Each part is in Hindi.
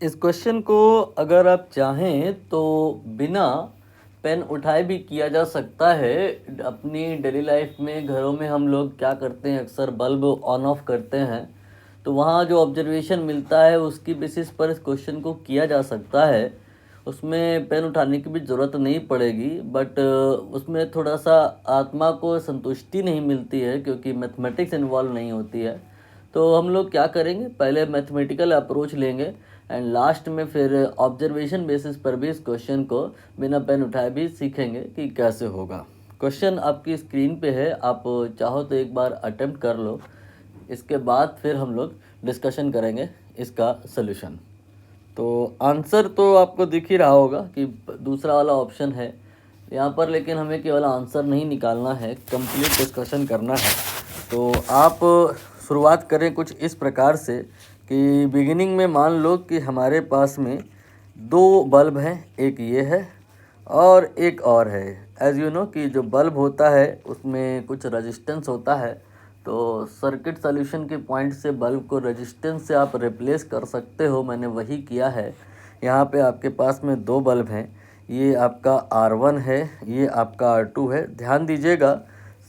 इस क्वेश्चन को अगर आप चाहें तो बिना पेन उठाए भी किया जा सकता है। अपनी डेली लाइफ में घरों में हम लोग क्या करते हैं, अक्सर बल्ब ऑन ऑफ करते हैं, तो वहाँ जो ऑब्जर्वेशन मिलता है उसकी बेसिस पर इस क्वेश्चन को किया जा सकता है। उसमें पेन उठाने की भी ज़रूरत नहीं पड़ेगी, बट उसमें थोड़ा सा आत्मा को संतुष्टि नहीं मिलती है क्योंकि मैथमेटिक्स इन्वॉल्व नहीं होती है। तो हम लोग क्या करेंगे, पहले मैथमेटिकल अप्रोच लेंगे एंड लास्ट में फिर ऑब्जर्वेशन बेसिस पर भी इस क्वेश्चन को बिना पेन उठाए भी सीखेंगे कि कैसे होगा। क्वेश्चन आपकी स्क्रीन पे है, आप चाहो तो एक बार अटेम्प्ट कर लो, इसके बाद फिर हम लोग डिस्कशन करेंगे इसका सलूशन। तो आंसर तो आपको दिख ही रहा होगा कि दूसरा वाला ऑप्शन है यहाँ पर, लेकिन हमें केवल आंसर नहीं निकालना है, कंप्लीट डिस्कशन करना है। तो आप शुरुआत करें कुछ इस प्रकार से कि बिगिनिंग में मान लो कि हमारे पास में दो बल्ब हैं, एक ये है और एक और है। एज यू नो कि जो बल्ब होता है उसमें कुछ रेजिस्टेंस होता है, तो सर्किट सॉल्यूशन के पॉइंट से बल्ब को रेजिस्टेंस से आप रिप्लेस कर सकते हो। मैंने वही किया है। यहाँ पे आपके पास में दो बल्ब हैं, ये आपका R1 है, ये आपका R2 है। ध्यान दीजिएगा,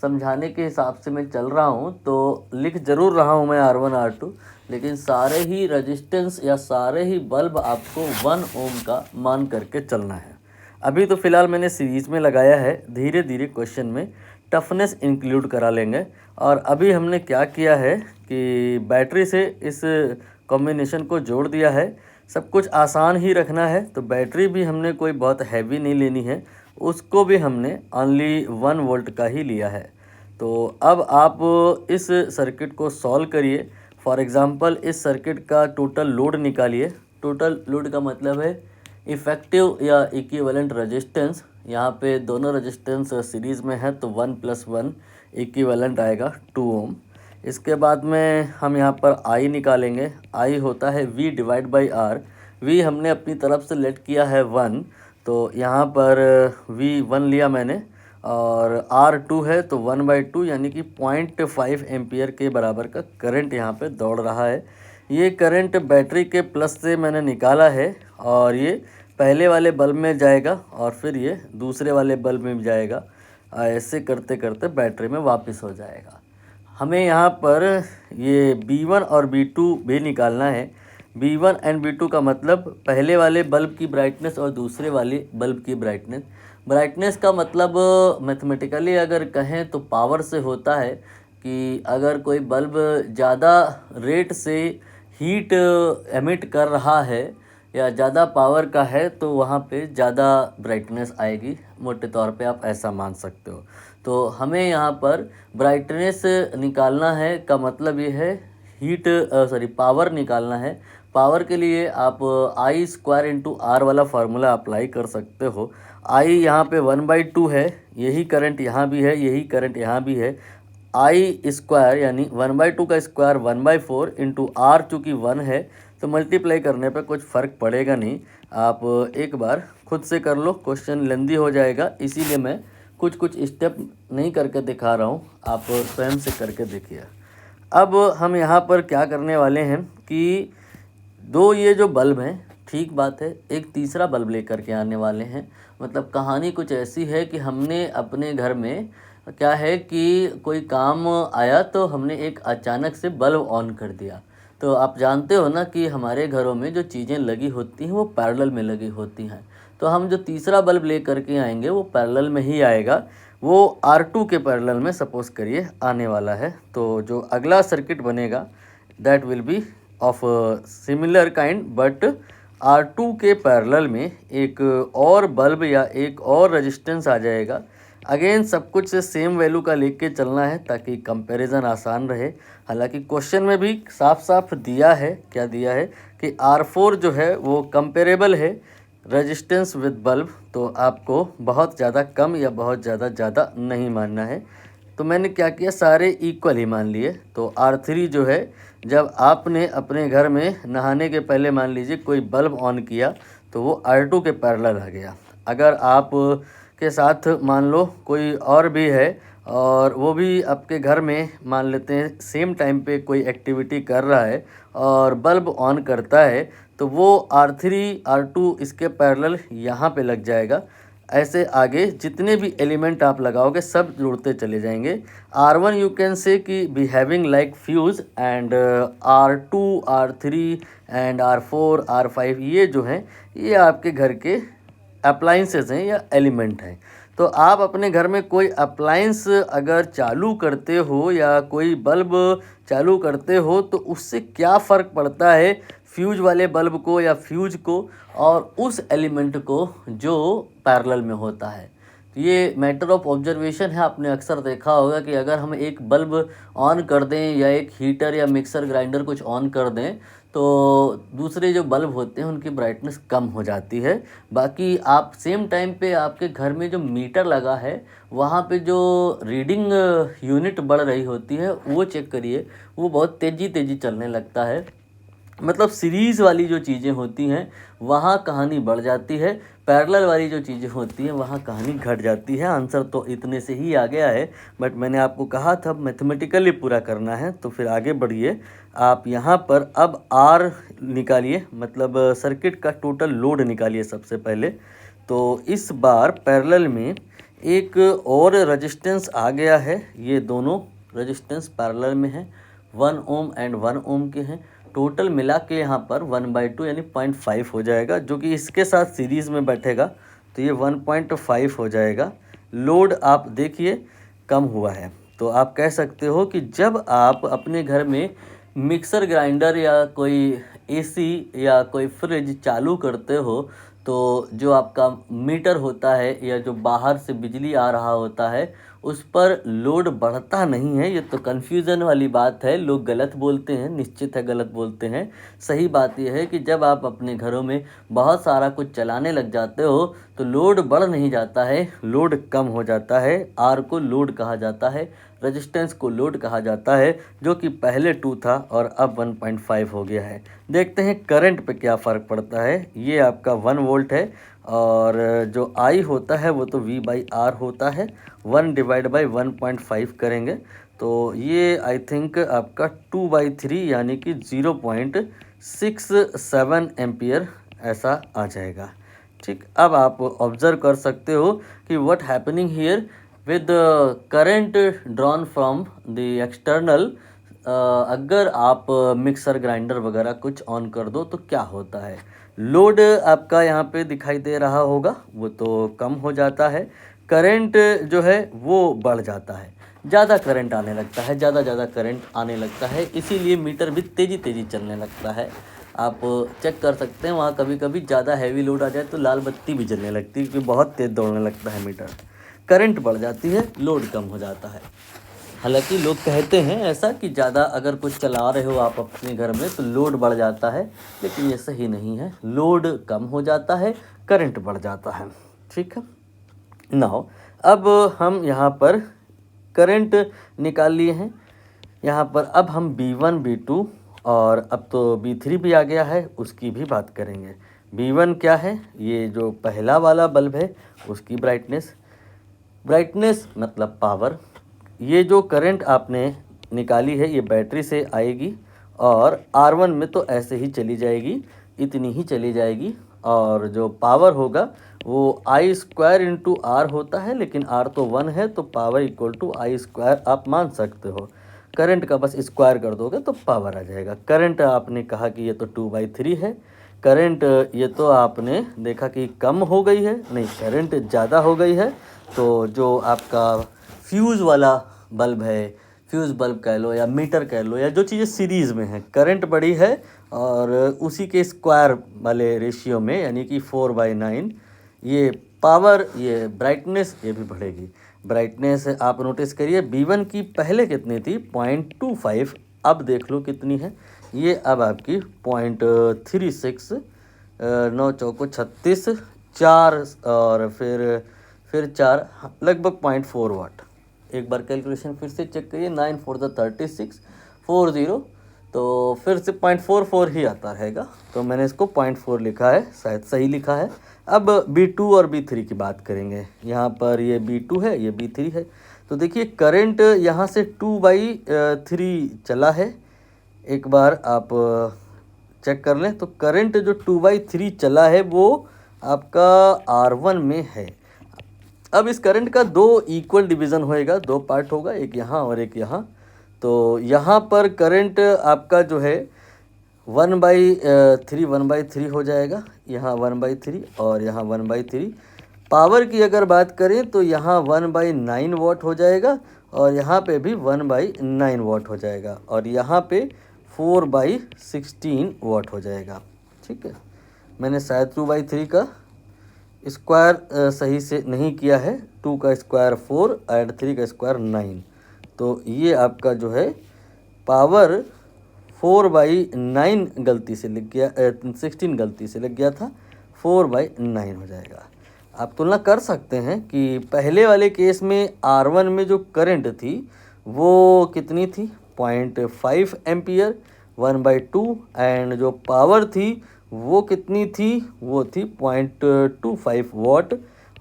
समझाने के हिसाब से मैं चल रहा हूँ तो लिख ज़रूर रहा हूँ मैं R1 R2, लेकिन सारे ही रेजिस्टेंस या सारे ही बल्ब आपको 1 ओम का मान करके चलना है। अभी तो फ़िलहाल मैंने सीरीज़ में लगाया है, धीरे धीरे क्वेश्चन में टफनेस इंक्लूड करा लेंगे। और अभी हमने क्या किया है कि बैटरी से इस कॉम्बिनेशन को जोड़ दिया है। सब कुछ आसान ही रखना है, तो बैटरी भी हमने कोई बहुत हैवी नहीं लेनी है, उसको भी हमने ओनली 1 वोल्ट का ही लिया है। तो अब आप इस सर्किट को सॉल्व करिए। फॉर एग्ज़ाम्पल इस सर्किट का टोटल लोड निकालिए। टोटल लोड का मतलब है इफ़ेक्टिव या इक्विवेलेंट रेजिस्टेंस। यहाँ पे दोनों रेजिस्टेंस सीरीज़ में है तो 1 + 1 इक्विवेलेंट आएगा 2 ओम। इसके बाद में हम यहाँ पर I निकालेंगे। I होता है V/R। V हमने अपनी तरफ से लेट किया है 1, तो यहाँ पर V1 लिया मैंने, और R2 है तो 1/2 यानी कि 0.5 एम्पियर के बराबर का करंट यहाँ पे दौड़ रहा है। ये करंट बैटरी के प्लस से मैंने निकाला है और ये पहले वाले बल्ब में जाएगा और फिर ये दूसरे वाले बल्ब में भी जाएगा। ऐसे करते करते बैटरी में वापस हो जाएगा। हमें यहाँ पर ये B1 और B2 भी निकालना है। B1 एंड B2 का मतलब पहले वाले बल्ब की ब्राइटनेस और दूसरे वाले बल्ब की ब्राइटनेस। ब्राइटनेस का मतलब मैथमेटिकली अगर कहें तो पावर से होता है कि अगर कोई बल्ब ज़्यादा रेट से हीट एमिट कर रहा है या ज़्यादा पावर का है तो वहाँ पे ज़्यादा ब्राइटनेस आएगी। मोटे तौर पे आप ऐसा मान सकते हो। तो हमें यहाँ पर ब्राइटनेस निकालना है का मतलब ये है पावर निकालना है। पावर के लिए आप I² × R वाला फार्मूला अप्लाई कर सकते हो। I यहाँ पे 1/2 है, यही करंट यहाँ भी है, यही करंट यहाँ भी है। I² यानी 1/2 का स्क्वायर 1/4 × R, चूँकि 1 है तो मल्टीप्लाई करने पे कुछ फ़र्क पड़ेगा नहीं। आप एक बार खुद से कर लो, क्वेश्चन लेंदी हो जाएगा, इसीलिए मैं कुछ कुछ स्टेप नहीं करके दिखा रहा हूँ, आप स्वयं से करके देखिए। अब हम यहाँ पर क्या करने वाले हैं कि दो ये जो बल्ब हैं, ठीक बात है, एक तीसरा बल्ब लेकर के आने वाले हैं। मतलब कहानी कुछ ऐसी है कि हमने अपने घर में क्या है कि कोई काम आया तो हमने एक अचानक से बल्ब ऑन कर दिया। तो आप जानते हो ना कि हमारे घरों में जो चीज़ें लगी होती हैं वो पैरेलल में लगी होती हैं। तो हम जो तीसरा बल्ब ले करके आएंगे वो पैरेलल में ही आएगा, वो R2 के पैरेलल में सपोज करिए आने वाला है। तो जो अगला सर्किट बनेगा that will be of similar kind, but R2 के पैरेलल में एक और बल्ब या एक और रेजिस्टेंस आ जाएगा। अगेन सब कुछ से सेम वैल्यू का लेके चलना है ताकि कंपैरिजन आसान रहे। हालांकि क्वेश्चन में भी साफ साफ दिया है, क्या दिया है कि R4 जो है वो कंपेरेबल है रेजिस्टेंस विद बल्ब, तो आपको बहुत ज़्यादा कम या बहुत ज़्यादा नहीं मानना है। तो मैंने क्या किया, सारे इक्वल ही मान लिए। तो R3 जो है, जब आपने अपने घर में नहाने के पहले मान लीजिए कोई बल्ब ऑन किया तो वो R2 के पैरेलल आ गया। अगर आप के साथ मान लो कोई और भी है और वो भी आपके घर में मान लेते हैं सेम टाइम पे कोई एक्टिविटी कर रहा है और बल्ब ऑन करता है, तो वो R3 R2 इसके पैरेलल यहाँ पे लग जाएगा। ऐसे आगे जितने भी एलिमेंट आप लगाओगे सब जुड़ते चले जाएंगे। R1 यू कैन से कि be having like fuse and R2 R3 and R4 R5 ये जो हैं ये आपके घर के अप्लाइंसेस हैं या एलिमेंट हैं। तो आप अपने घर में कोई अप्लाइंस अगर चालू करते हो या कोई बल्ब चालू करते हो तो उससे क्या फ़र्क पड़ता है फ्यूज वाले बल्ब को या फ्यूज को और उस एलिमेंट को जो पैरेलल में होता है। तो ये मैटर ऑफ ऑब्जर्वेशन है। आपने अक्सर देखा होगा कि अगर हम एक बल्ब ऑन कर दें या एक हीटर या मिक्सर ग्राइंडर कुछ ऑन कर दें तो दूसरे जो बल्ब होते हैं उनकी ब्राइटनेस कम हो जाती है। बाकी आप सेम टाइम पे आपके घर में जो मीटर लगा है वहाँ पे जो रीडिंग यूनिट बढ़ रही होती है वो चेक करिए, वो बहुत तेज़ी चलने लगता है। मतलब सीरीज़ वाली जो चीज़ें होती हैं वहाँ कहानी बढ़ जाती है, पैरेलल वाली जो चीज़ें होती हैं वहाँ कहानी घट जाती है। आंसर तो इतने से ही आ गया है, बट मैंने आपको कहा था मैथमेटिकली पूरा करना है, तो फिर आगे बढ़िए। आप यहाँ पर अब R निकालिए, मतलब सर्किट का टोटल लोड निकालिए सबसे पहले। तो इस बार पैरेलल में एक और रेजिस्टेंस आ गया है, ये दोनों रेजिस्टेंस पैरेलल में है, 1 ओम एंड 1 ओम के हैं। टोटल मिला के यहाँ पर 1/2 यानी 0.5 हो जाएगा, जो कि इसके साथ सीरीज़ में बैठेगा तो ये 1.5 हो जाएगा। लोड आप देखिए कम हुआ है। तो आप कह सकते हो कि जब आप अपने घर में मिक्सर ग्राइंडर या कोई एसी या कोई फ्रिज चालू करते हो तो जो आपका मीटर होता है या जो बाहर से बिजली आ रहा होता है उस पर लोड बढ़ता नहीं है। ये तो कन्फ्यूज़न वाली बात है, लोग गलत बोलते हैं, निश्चित है गलत बोलते हैं। सही बात यह है कि जब आप अपने घरों में बहुत सारा कुछ चलाने लग जाते हो तो लोड बढ़ नहीं जाता है, लोड कम हो जाता है। आर को लोड कहा जाता है, रेजिस्टेंस को लोड कहा जाता है, जो कि पहले 2 था और अब 1.5 हो गया है। देखते हैं करंट पे क्या फ़र्क पड़ता है। ये आपका 1 वोल्ट है और जो आई होता है वो तो V/R होता है, 1/1.5 करेंगे तो ये आई थिंक आपका 2/3 यानी कि 0.67 एम्पियर ऐसा आ जाएगा। ठीक, अब आप ऑब्ज़र्व कर सकते हो कि what happening here with current drawn from the external. अगर आप मिक्सर ग्राइंडर वगैरह कुछ ऑन कर दो तो क्या होता है, लोड आपका यहाँ पे दिखाई दे रहा होगा, वो तो कम हो जाता है, करंट जो है वो बढ़ जाता है, ज़्यादा करंट आने लगता है, ज़्यादा करंट आने लगता है, इसीलिए मीटर भी तेज़ी चलने लगता है। आप चेक कर सकते हैं वहाँ कभी कभी ज़्यादा हैवी लोड आ जाए तो लाल बत्ती भी जलने लगती है क्योंकि बहुत तेज़ दौड़ने लगता है मीटर, करंट बढ़ जाती है, लोड कम हो जाता है। हालांकि लोग कहते हैं ऐसा कि ज़्यादा अगर कुछ चला रहे हो आप अपने घर में तो लोड बढ़ जाता है, लेकिन ये सही नहीं है, लोड कम हो जाता है, करंट बढ़ जाता है। ठीक है, नाउ अब हम यहाँ पर करंट निकाल लिए हैं। यहाँ पर अब हम B1 B2 और अब तो B3 भी आ गया है, उसकी भी बात करेंगे। B1 क्या है, ये जो पहला वाला बल्ब है उसकी ब्राइटनेस मतलब पावर। ये जो करंट आपने निकाली है ये बैटरी से आएगी और R1 में तो ऐसे ही चली जाएगी, इतनी ही चली जाएगी, और जो पावर होगा वो I² × R होता है, लेकिन R तो 1 है तो पावर = I² आप मान सकते हो। करंट का बस स्क्वायर कर दोगे तो पावर आ जाएगा। करंट आपने कहा कि ये तो 2/3 है, करंट ये तो आपने देखा कि कम हो गई है, नहीं करंट ज़्यादा हो गई है। तो जो आपका फ्यूज़ वाला बल्ब है, फ्यूज़ बल्ब कह लो या मीटर कह लो, या जो चीज़ें सीरीज़ में हैं, करंट बढ़ी है और उसी के स्क्वायर वाले रेशियो में यानी कि 4/9 ये पावर, ये ब्राइटनेस ये भी बढ़ेगी। ब्राइटनेस आप नोटिस करिए B1 की पहले कितनी थी 0.25, अब देख लो कितनी है, ये अब आपकी 0.36, 9 चौको 36, 4 और फिर 4 लगभग 0.4 वाट। एक बार कैलकुलेशन फिर से चेक करिए, 9 4 36 40, तो फिर से 0.44 ही आता रहेगा, तो मैंने इसको 0.4 लिखा है, शायद सही लिखा है। अब B2 और B3 की बात करेंगे। यहाँ पर ये B2 है, ये B3 है। तो देखिए करंट यहाँ से 2/3 चला है। एक बार आप चेक कर लें तो करंट जो 2/3 चला है वो आपका R1 में है। अब इस करंट का दो इक्वल डिवीज़न होएगा, दो पार्ट होगा, एक यहाँ और एक यहाँ। तो यहाँ पर करंट आपका जो है 1/3 हो जाएगा, यहाँ 1/3 और यहाँ 1/3। पावर की अगर बात करें तो यहाँ 1/9 वाट हो जाएगा और यहाँ पे भी 1/9 वाट हो जाएगा और यहाँ पे 4/16 वाट हो जाएगा। ठीक है, मैंने शायद 2/3 का स्क्वायर सही से नहीं किया है। 2 का स्क्वायर 4 एंड 3 का स्क्वायर 9, तो ये आपका जो है पावर 4/9 गलती से लिख गया, 16 गलती से लिख गया था, 4/9 हो जाएगा। आप तुलना कर सकते हैं कि पहले वाले केस में R1 में जो करंट थी वो कितनी थी, 0.5 एम्पियर 1/2, एंड जो पावर थी वो कितनी थी, वो थी 0.25 वाट,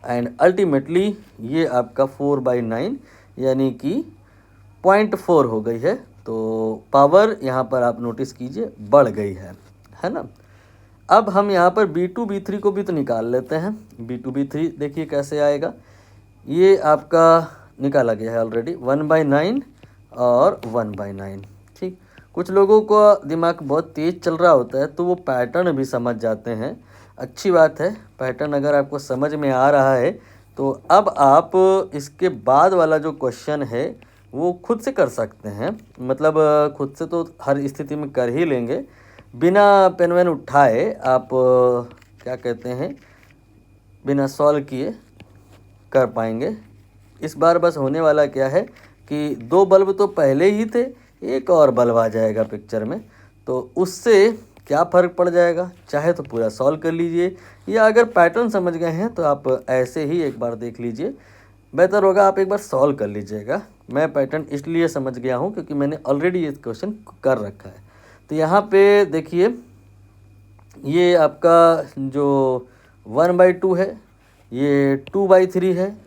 एंड अल्टीमेटली ये आपका 4/9 यानी कि 0.4 हो गई है। तो पावर यहाँ पर आप नोटिस कीजिए बढ़ गई है ना। अब हम यहाँ पर B2 B3 को भी तो निकाल लेते हैं। B2 B3 देखिए कैसे आएगा, ये आपका निकाला गया है ऑलरेडी, 1/9 और 1/9। ठीक, कुछ लोगों को दिमाग बहुत तेज़ चल रहा होता है तो वो पैटर्न भी समझ जाते हैं, अच्छी बात है। पैटर्न अगर आपको समझ में आ रहा है तो अब आप इसके बाद वाला जो क्वेश्चन है वो खुद से कर सकते हैं, मतलब खुद से तो हर स्थिति में कर ही लेंगे, बिना पेन वेन उठाए आप क्या कहते हैं, बिना सॉल्व किए कर पाएंगे। इस बार बस होने वाला क्या है कि दो बल्ब तो पहले ही थे, एक और बल्ब आ जाएगा पिक्चर में, तो उससे क्या फ़र्क पड़ जाएगा। चाहे तो पूरा सॉल्व कर लीजिए, या अगर पैटर्न समझ गए हैं तो आप ऐसे ही एक बार देख लीजिए, बेहतर होगा आप एक बार सॉल्व कर लीजिएगा। मैं पैटर्न इसलिए समझ गया हूँ क्योंकि मैंने ऑलरेडी ये क्वेश्चन कर रखा है। तो यहाँ पे देखिए ये आपका जो 1/2 है, ये 2/3 है,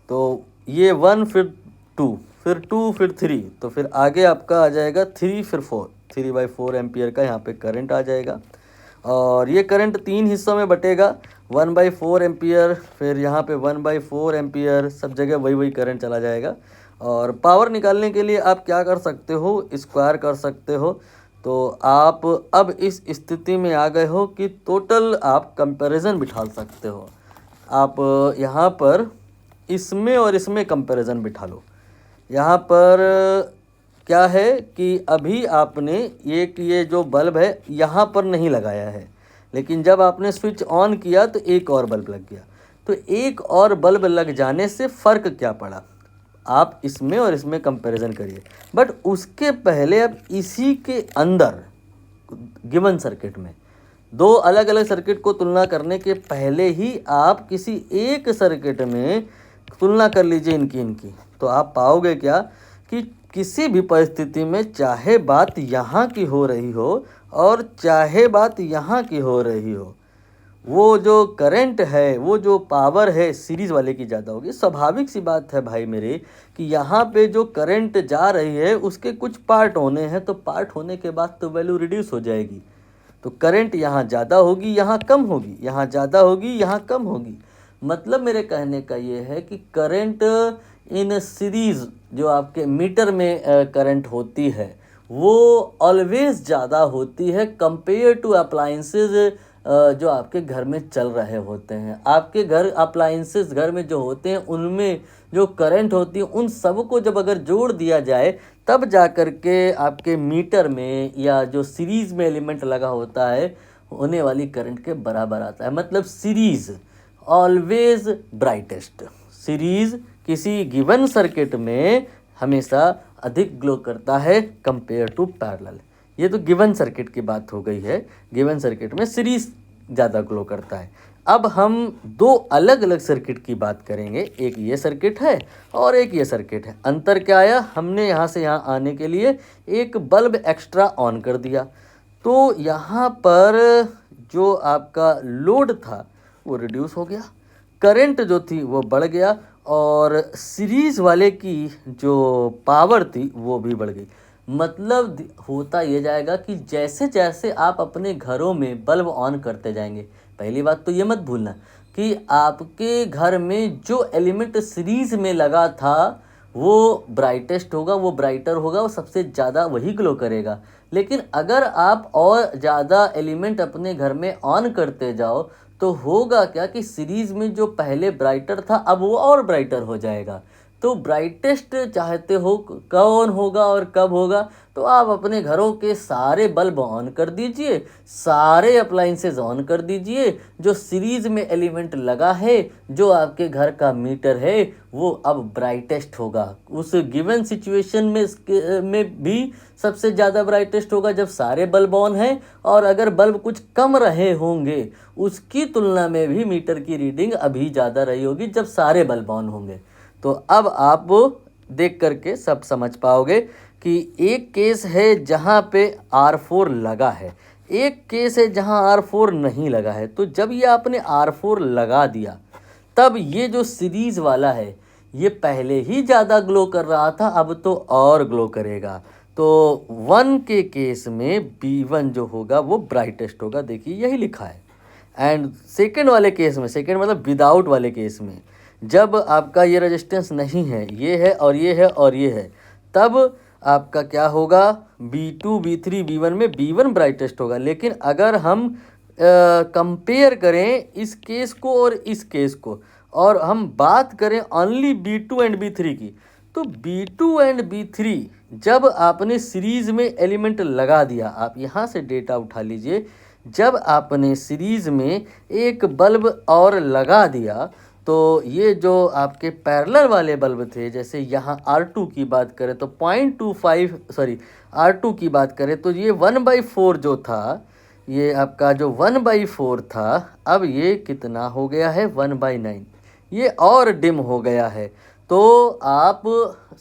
तो ये 1 फिर 2 फिर 2 फिर 3, तो फिर आगे आपका आ जाएगा 3 फिर 4, 3/4 एम्पियर का यहाँ पे करंट आ जाएगा। और ये करंट 3 हिस्सों में बटेगा, 1/4 एम्पियर, फिर यहाँ पे 1/4 एम्पियर, सब जगह वही वही करंट चला जाएगा। और पावर निकालने के लिए आप क्या कर सकते हो, स्क्वायर कर सकते हो। तो आप अब इस स्थिति में आ गए हो कि टोटल आप कंपैरिजन बिठा सकते हो। आप यहाँ पर इसमें और इसमें कंपैरिजन बिठा लो। यहाँ पर क्या है कि अभी आपने ये जो बल्ब है यहाँ पर नहीं लगाया है, लेकिन जब आपने स्विच ऑन किया तो एक और बल्ब लग गया। तो एक और बल्ब लग जाने से फ़र्क क्या पड़ा, आप इसमें और इसमें कंपैरिजन करिए। बट उसके पहले अब इसी के अंदर गिवन सर्किट में दो अलग अलग सर्किट को तुलना करने के पहले ही आप किसी एक सर्किट में तुलना कर लीजिए इनकी। तो आप पाओगे क्या कि किसी भी परिस्थिति में चाहे बात यहाँ की हो रही हो और चाहे बात यहाँ की हो रही हो, वो जो करंट है, वो जो पावर है सीरीज़ वाले की ज़्यादा होगी। स्वाभाविक सी बात है भाई मेरे कि यहाँ पे जो करंट जा रही है उसके कुछ पार्ट होने हैं, तो पार्ट होने के बाद तो वैल्यू रिड्यूस हो जाएगी। तो करंट यहाँ ज़्यादा होगी, यहाँ कम होगी, यहाँ ज़्यादा होगी, यहाँ कम होगी। मतलब मेरे कहने का ये है कि करंट इन सीरीज़ जो आपके मीटर में करंट होती है वो ऑलवेज़ ज़्यादा होती है कंपेयर टू अप्लाइंसेस जो आपके घर में चल रहे होते हैं। आपके घर अप्लाइंसेस घर में जो होते हैं उनमें जो करंट होती है उन सब को जब अगर जोड़ दिया जाए तब जा कर के आपके मीटर में या जो सीरीज़ में एलिमेंट लगा होता है होने वाली करंट के बराबर आता है। मतलब सीरीज़ ऑलवेज ब्राइटेस्ट, सीरीज़ किसी गिवन सर्किट में हमेशा अधिक ग्लो करता है कंपेयर टू पैरेलल। ये तो गिवन सर्किट की बात हो गई है, गिवन सर्किट में सीरीज़ ज़्यादा ग्लो करता है। अब हम दो अलग अलग सर्किट की बात करेंगे, एक ये सर्किट है और एक ये सर्किट है। अंतर क्या आया, हमने यहाँ से यहाँ आने के लिए एक बल्ब एक्स्ट्रा ऑन कर दिया, तो यहाँ पर जो आपका लोड था वो रिड्यूस हो गया, करंट जो थी वो बढ़ गया और सीरीज़ वाले की जो पावर थी वो भी बढ़ गई। मतलब होता ये जाएगा कि जैसे जैसे आप अपने घरों में बल्ब ऑन करते जाएंगे, पहली बात तो ये मत भूलना कि आपके घर में जो एलिमेंट सीरीज़ में लगा था वो ब्राइटेस्ट होगा, वो ब्राइटर होगा, वो सबसे ज़्यादा वही ग्लो करेगा। लेकिन अगर आप और ज़्यादा एलिमेंट अपने घर में ऑन करते जाओ तो होगा क्या कि सीरीज़ में जो पहले ब्राइटर था अब वो और ब्राइटर हो जाएगा। तो ब्राइटेस्ट चाहते हो कौन होगा और कब होगा, तो आप अपने घरों के सारे बल्ब ऑन कर दीजिए, सारे अप्लाइंसेस ऑन कर दीजिए, जो सीरीज़ में एलिमेंट लगा है, जो आपके घर का मीटर है वो अब ब्राइटेस्ट होगा। उस गिवन सिचुएशन में भी सबसे ज़्यादा ब्राइटेस्ट होगा जब सारे बल्ब ऑन हैं, और अगर बल्ब कुछ कम रहे होंगे उसकी तुलना में भी मीटर की रीडिंग अभी ज़्यादा रही होगी जब सारे बल्ब ऑन होंगे। तो अब आप देख करके सब समझ पाओगे कि एक केस है जहाँ पे R4 लगा है, एक केस है जहाँ R4 नहीं लगा है। तो जब ये आपने R4 लगा दिया तब ये जो सीरीज़ वाला है ये पहले ही ज़्यादा ग्लो कर रहा था, अब तो और ग्लो करेगा। तो 1 के केस में B1 जो होगा वो ब्राइटेस्ट होगा, देखिए यही लिखा है। एंड सेकेंड वाले केस में, सेकेंड मतलब विदाउट वाले केस में, जब आपका ये रेजिस्टेंस नहीं है, ये है और ये है और ये है, तब आपका क्या होगा, B2 B3 B1 में B1 ब्राइटेस्ट होगा। लेकिन अगर हम कंपेयर करें इस केस को और इस केस को, और हम बात करें ओनली B2 एंड B3 की, तो B2 एंड B3 जब आपने सीरीज़ में एलिमेंट लगा दिया, आप यहाँ से डेटा उठा लीजिए, जब आपने सीरीज़ में एक बल्ब और लगा दिया तो ये जो आपके पैरेलल वाले बल्ब थे, जैसे यहाँ R2 की बात करें तो 0.25 सॉरी R2 की बात करें तो ये 1/4 जो था, ये आपका जो 1/4 था, अब ये कितना हो गया है 1/9, ये और डिम हो गया है। तो आप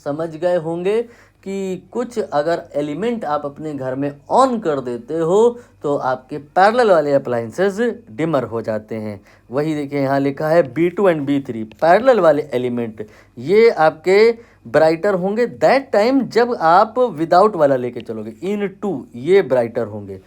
समझ गए होंगे कि कुछ अगर एलिमेंट आप अपने घर में ऑन कर देते हो तो आपके पैरेलल वाले अप्लाइंसेस डिमर हो जाते हैं। वही देखिए यहाँ लिखा है B2 एंड B3 पैरेलल वाले एलिमेंट ये आपके ब्राइटर होंगे दैट टाइम जब आप विदाउट वाला लेके चलोगे, इन टू ये ब्राइटर होंगे।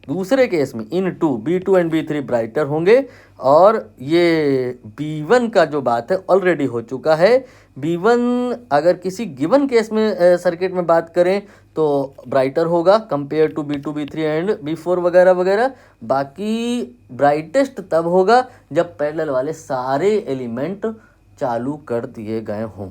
दूसरे केस में इन to B2 and B3 brighter होंगे, और ये B1 का जो बात है ऑलरेडी हो चुका है। B1 अगर किसी गिवन केस में सर्किट में बात करें तो ब्राइटर होगा compare to B2 B3 and B4 वगैरह वगैरह। बाकी ब्राइटेस्ट तब होगा जब पैरेलल वाले सारे एलिमेंट चालू कर दिए गए हों।